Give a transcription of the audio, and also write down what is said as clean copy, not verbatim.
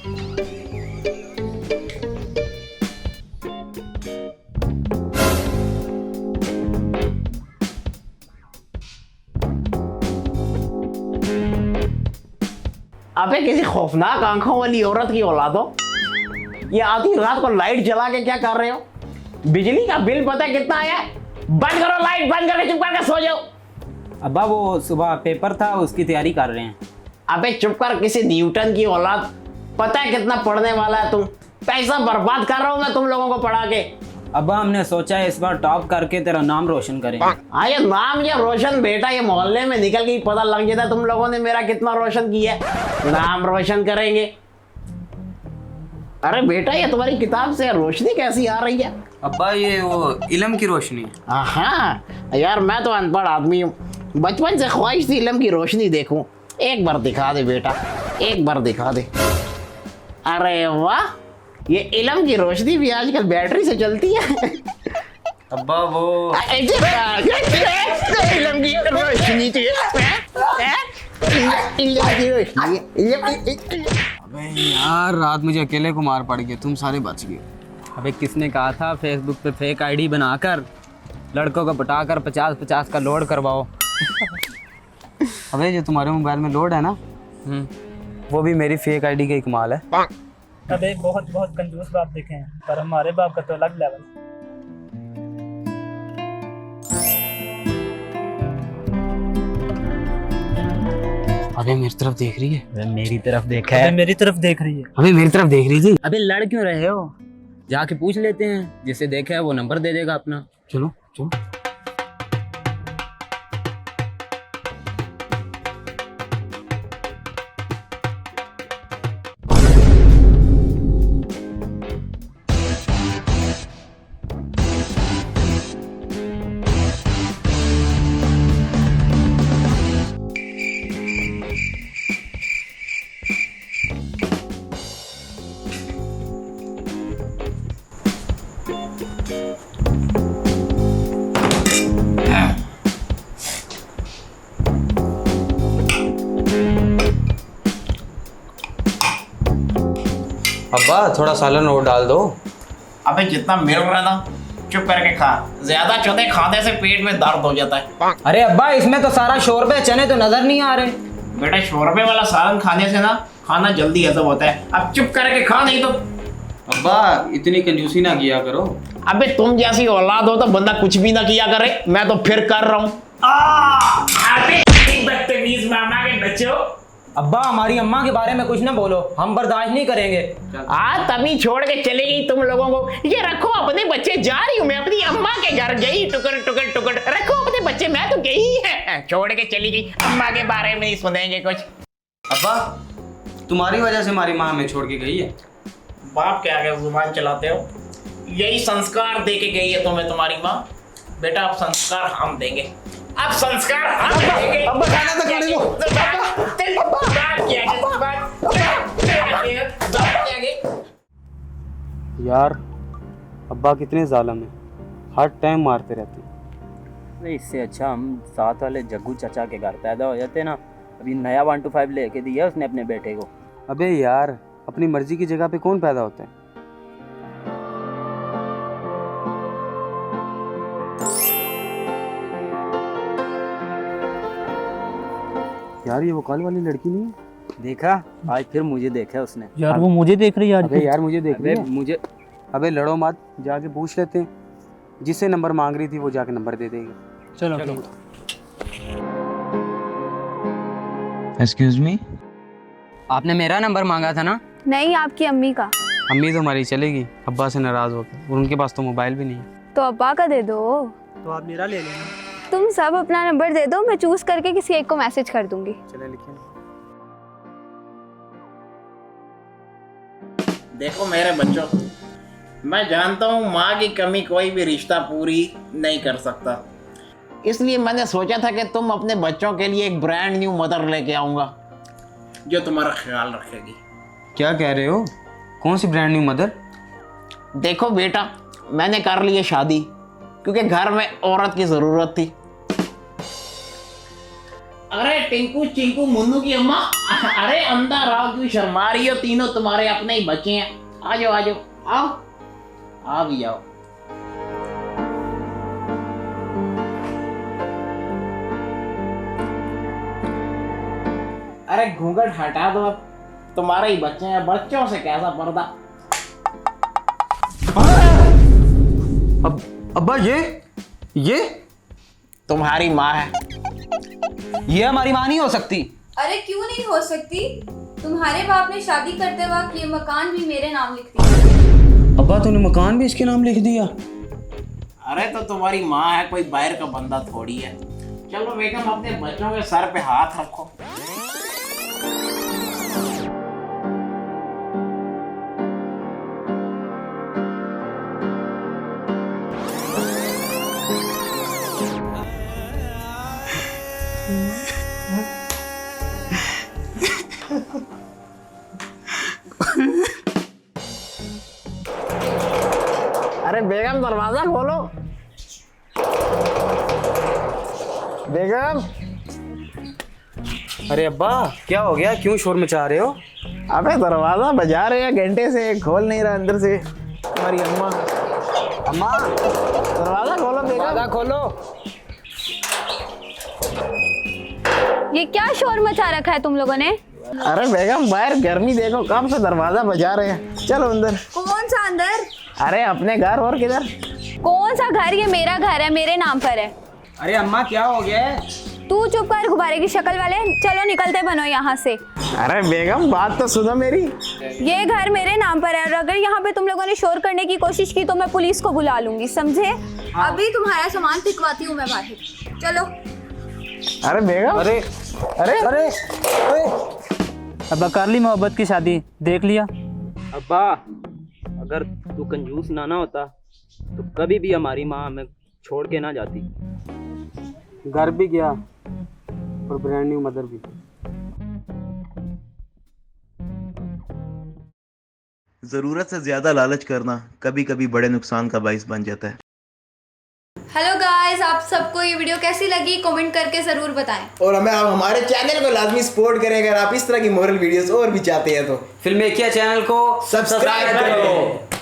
अबे किसी खौफनाक आंखों वाली औरत की औलाद हो, ये आधी रात को लाइट जला के क्या कर रहे हो? बिजली का बिल पता है कितना आया है? बंद करो लाइट, बंद करके चुप करके सो जाओ। अब्बा वो सुबह पेपर था, उसकी तैयारी कर रहे हैं। अबे चुप कर, किसी न्यूटन की औलाद, पता है कितना पढ़ने वाला है तुम? पैसा बर्बाद कर रहा हूं मैं तुम लोगों को पढ़ा के। अब्बा हमने सोचा है इस बार टॉप करके तेरा नाम रोशन करें। हाँ ये नाम या रोशन बेटा, ये मोहल्ले में निकल के ही पता लग जाता तुम लोगों ने मेरा कितना रोशन किया है। नाम रोशन करेंगे? अरे बेटा ये तुम्हारी किताब से रोशनी कैसी आ रही है? अब्बा ये वो इल्म की रोशनी। हाँ यार मैं तो अनपढ़ आदमी हूँ, बचपन से ख्वाहिश थी इल्म की रोशनी देखूं। एक बार दिखा दे बेटा, एक बार दिखा दे। अरे वाह, ये इल्म की रोशनी भी आजकल बैटरी से चलती है। अब्बा वो इल्म की रोशनी तो अबे यार रात मुझे अकेले को मार पड़ गई, तुम सारे बच गए। अबे किसने कहा था फेसबुक पे फेक आईडी बनाकर लड़कों को पटाकर 50-50 का लोड करवाओ। अबे जो तुम्हारे मोबाइल में लोड है ना, वो भी मेरी फेक आईडी का ही कमाल है। अबे बहुत बहुत कंजूस बाप देखे हैं, पर हमारे बाप का तो अलग लेवल। अबे मेरी तरफ देख रही है। अबे मेरी तरफ देखा अबे है। मेरी तरफ देख रही है। अबे मेरी तरफ देख रही थी। अबे लड़ क्यों रहे हो? जाके पूछ लेते हैं, जिसे देखा है वो नंबर दे देगा अपना। चलो चलो। अब्बा थोड़ा सालन और डाल दो। अबे जितना मिल रहा है ना चुप करके खा, ज्यादा चौथे खाने से पेट में दर्द हो जाता है। अरे अब्बा इसमें तो सारा शोरबे चने तो नजर नहीं आ रहे। बेटा शोरबे वाला सालन खाने से ना खाना जल्दी हजम होता है, अब चुप करके खा नहीं तो। अब्बा इतनी कंजूसी ना किया करो। अबे तुम जैसी औलाद हो तो बंदा कुछ भी ना किया करे, मैं तो फिर कर रहा हूँ। बदतमीज मामा के बच्चे हो। अब्बा हमारी अम्मा के बारे में कुछ ना बोलो, हम बर्दाश्त नहीं करेंगे। तभी छोड़ के चली गई तुम लोगों को। ये रखो अपने बच्चे, जा रही हूँ मैं अपनी अम्मा के घर, गई टुकड़ टुकड़ टुकड़। रखो अपने बच्चे, मैं तो गई है, छोड़ के चली गई। अम्मा के बारे में ही सुनेंगे कुछ। अब्बा तुम्हारी वजह से हमारी माँ हमें छोड़ के गई है। बाप के आगे जुबान चलाते हो, यही संस्कार दे के गई है तुम्हें तुम्हारी माँ। बेटा अब संस्कार हम देंगे, अब संस्कार हम देंगे। अब खाना तो खाने दो। यार अब्बा कितने जालिम हैं, हर टाइम मारते रहते हैं। अरे इससे अच्छा हम साथ वाले जग्गू चाचा के घर पैदा हो जाते ना। अभी नया 125 लेके दिया उसने अपने बेटे को। अबे यार अपनी मर्जी की जगह पे कौन पैदा होता है? यार ये वो कल वाली लड़की नहीं है? देखा, आज फिर मुझे देखा उसने। यार वो मुझे देख रही है आज। अबे यार मुझे देख रही है। मुझे अबे लड़ो मत, जाके पूछ लेते हैं, जिससे नंबर मांग रही थी वो जाके नंबर दे देगी। चलो। एक्सक्यूज मी, आपने मेरा नंबर मांगा था ना? नहीं, आपकी अम्मी का। अम्मी तो हमारी चलेगी अब्बा से नाराज होकर, और उनके पास तो मोबाइल भी नहीं है। तो अब्बा का दे दो। तो आप मेरा ले लेना। तुम सब अपना नंबर दे दो, मैं चूज करके किसी एक को मैसेज कर दूंगी। चले लिखिए। देखो मेरे बच्चों, मैं जानता हूँ माँ की कमी कोई भी रिश्ता पूरी नहीं कर सकता, इसलिए मैंने सोचा था कि तुम अपने बच्चों के लिए एक ब्रांड न्यू मदर लेके आऊँगा जो तुम्हारा ख्याल रखेगी। क्या कह रहे हो? कौन सी ब्रांड न्यू मदर? देखो बेटा, मैंने कर ली है शादी क्योंकि घर में औरत की ज़रूरत थी। अरे टिंकू चिंकू मुन्नू की अम्मा, अरे अंदर आओ, क्यों शर्मा रही हो? तीनों तुम्हारे अपने ही बच्चे हैं। आ जाओ आ जाओ, आओ आ भी जाओ। अरे घूंघट हटा दो, अब तुम्हारे ही बच्चे हैं, बच्चों से कैसा पर्दा। अब्बा ये तुम्हारी माँ है। ये हमारी माँ नहीं हो सकती। अरे क्यों नहीं हो सकती? तुम्हारे बाप ने शादी करते वक्त ये मकान भी मेरे नाम लिख दिया। अब्बा तूने मकान भी इसके नाम लिख दिया? अरे तो तुम्हारी माँ है, कोई बाहर का बंदा थोड़ी है। चलो बेगम अपने बच्चों के सर पे हाथ रखो। अरे बेगम दरवाजा खोलो। बेगम। अरे अब्बा क्या हो गया, क्यों शोर मचा रहे हो? अबे दरवाजा बजा रहे हैं घंटे से, खोल नहीं रहा अंदर से। हमारी अम्मा। अम्मा दरवाजा खोलो बेगम। दरवाजा खोलो। ये क्या शोर मचा रखा है तुम लोगों ने? अरे बेगम बाहर गर्मी देखो, कब से दरवाजा बजा रहे हैं। चलो अंदर। कौन सा अंदर? अरे अपने घर, और किधर? कौन सा घर? ये मेरा घर है, मेरे नाम पर है। अरे अम्मा क्या हो गया है? तू चुप कर गुब्बारे की शक्ल वाले, चलो निकलते बनो यहाँ से। अरे बेगम बात तो सुनो मेरी। ये घर मेरे नाम पर है और अगर यहाँ पे तुम लोगों ने शोर करने की कोशिश की तो मैं पुलिस को बुला लूंगी, समझे? अभी तुम्हारा सामान फिकवाती हूँ मैं बाहर। चलो। अरे बेगम। अरे अरे अरे अब्बा कर ली मोहब्बत की शादी, देख लिया। अब्बा अगर तू कंजूस ना होता तो कभी भी हमारी माँ हमें छोड़ के ना जाती। घर भी गया और ब्रांड न्यू मदर भी। ज़रूरत से ज़्यादा लालच करना कभी कभी बड़े नुकसान का बाइस बन जाता है। हेलो गाइस, आप सबको ये वीडियो कैसी लगी कमेंट करके ज़रूर बताएं। और हमें आप हमारे चैनल को लाजमी सपोर्ट करें। अगर आप इस तरह की मोरल वीडियोस और भी चाहते हैं तो फिल्मेकिया चैनल को सब्सक्राइब करो।